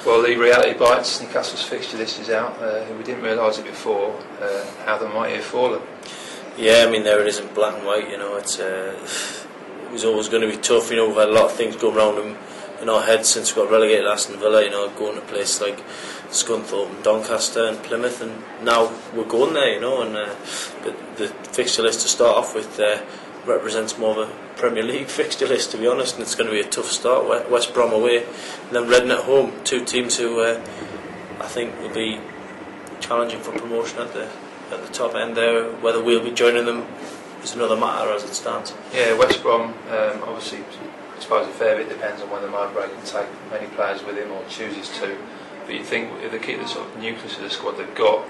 Well, the reality bites. Newcastle's fixture list is out. We didn't realise it before. How the mighty have fallen. Yeah, I mean, there it is in black and white. It was always going to be tough. We've had a lot of things going around in our heads since we got relegated Aston Villa. Going to places like Scunthorpe and Doncaster and Plymouth, and now we're going there. And the fixture list to start off with represents more of a Premier League fixture list, to be honest, and it's going to be a tough start. West Brom away, and then Reading at home. Two teams who I think will be challenging for promotion at the top end there. Whether we'll be joining them is another matter as it stands. Yeah, West Brom, obviously, I suppose a fair bit depends on whether Ryder can take many players with him or chooses to. But you think if they keep the sort of nucleus of the squad they've got,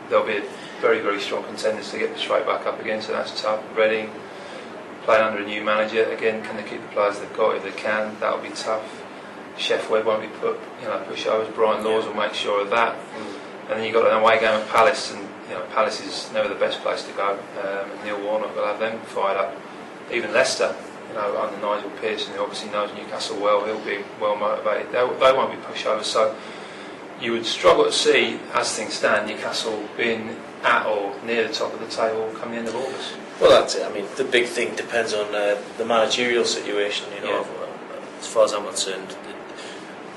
they'll be very, very strong contenders to get straight back up again. So that's tough. Reading, playing under a new manager again, can they keep the players they've got? If they can, that'll be tough. Chef Webb won't be pushovers. Brian Laws will make sure of that. And then you've got an away game at Palace, and Palace is never the best place to go. And Neil Warnock will have them fired up. Even Leicester, under Nigel Pearson, who obviously knows Newcastle well, he'll be well motivated. They won't be pushovers. So you would struggle to see, as things stand, Newcastle being at or near the top of the table come the end of August. Well, that's it. I mean, the big thing depends on the managerial situation. As far as I'm concerned,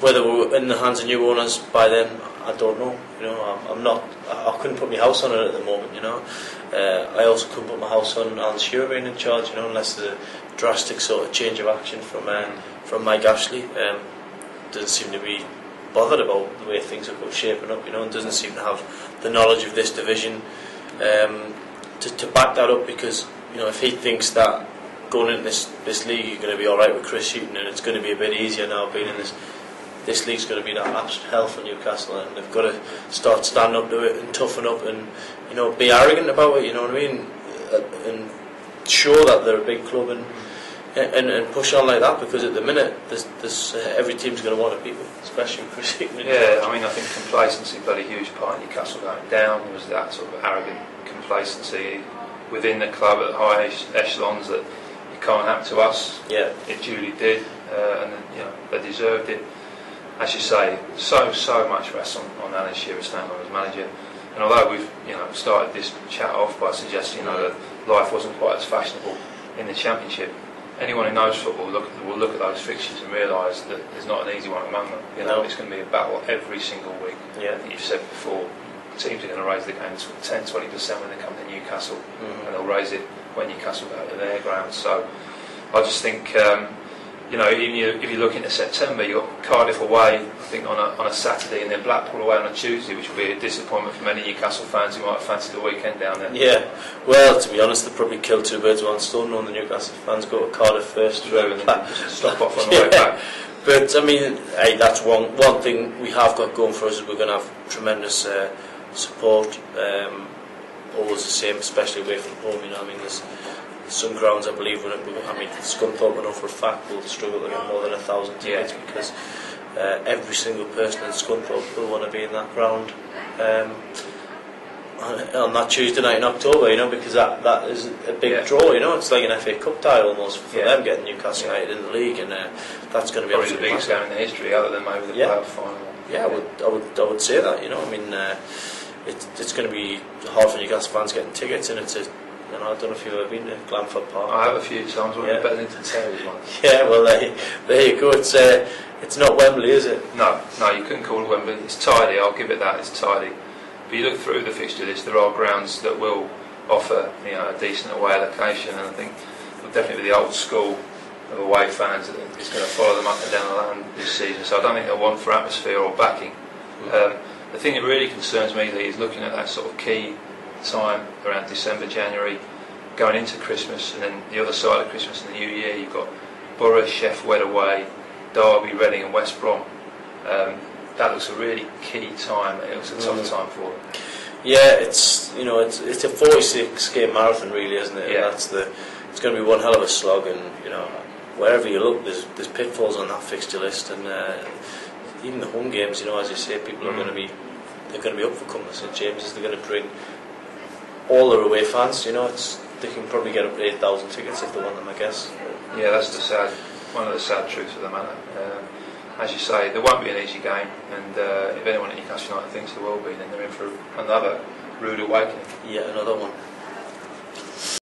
whether we're in the hands of new owners by then, I don't know. I'm not. I couldn't put my house on it at the moment. I also couldn't put my house on Alan Shearer being in charge. Unless there's a drastic sort of change of action from Mike Ashley. Doesn't seem to be bothered about the way things are shaping up. And doesn't seem to have the knowledge of this division to back that up. Because if he thinks that going into this league you're going to be all right with Chris Hughton and it's going to be a bit easier now being in this league's going to be that absolute hell for Newcastle, and they've got to start standing up to it and toughen up and be arrogant about it. You know what I mean? And show that they're a big club and push on like that, because at the minute there's every team's going to want to beat them, especially Chris Hughton. Yeah, I mean, I think complacency played a huge part in Newcastle going down. There was that sort of arrogant complacency within the club at high echelons that it can't happen to us. Yeah, it duly did, and they deserved it. As you say, so much rests on Alan Shearer staying on as manager. And although we've started this chat off by suggesting that life wasn't quite as fashionable in the Championship, anyone who knows football will look at those fixtures and realise that there's not an easy one among them. It's going to be a battle every single week. Yeah. I think you've said before, teams are going to raise the game 10-20% when they come to Newcastle, and they'll raise it when Newcastle go to their ground. So I just think, even if you look into September, you've got Cardiff away, I think on a Saturday, and then Blackpool away on a Tuesday, which will be a disappointment for many Newcastle fans who might have fancied the weekend down there. Yeah, well, to be honest, they'll probably kill two birds with one stone, knowing the Newcastle fans go to Cardiff first. And stop off on the way back. But I mean, that's one thing we have got going for us is we're going to have tremendous support. Always the same, especially away from home. There's some grounds I believe Scunthorpe, I know for a fact, will struggle to get more than 1,000 tickets because every single person in Scunthorpe will want to be in that ground on that Tuesday night in October, because that is a big draw. It's like an FA Cup tie almost for them getting Newcastle United in the league, and that's going to be probably the biggest game in the history, other than maybe the playoff final. Yeah, I would say that. It's going to be hard for Newcastle fans getting tickets, and it's I don't know if you've ever been to Glanford Park. I have a few times. We're better than Terry's one. Yeah, well, there you go. It's not Wembley, is it? No, you couldn't call it Wembley. It's tidy. I'll give it that. It's tidy. But you look through the fixture list, there are grounds that will offer a decent away location, and I think definitely the old school of away fans that is going to follow them up and down the land this season. So I don't think they'll want for atmosphere or backing. The thing that really concerns me, Lee, is looking at that sort of key time around December, January, going into Christmas, and then the other side of Christmas and the New Year, you've got Borough, Sheffield away, Derby, Reading and West Brom. That looks a really key time. It looks a tough time for them. Yeah, it's a 46 game marathon, really, isn't it? Yeah. And it's going to be one hell of a slog, and wherever you look, there's pitfalls on that fixture list, and even the home games. As you say, people are going to be up for coming to St James's. They're going to bring all their away fans. They can probably get up to 8,000 tickets if they want them, I guess. Yeah, that's one of the sad truths of the matter. as you say, there won't be an easy game, and if anyone at Newcastle United thinks there will be, then they're in for another rude awakening. Yeah, another one.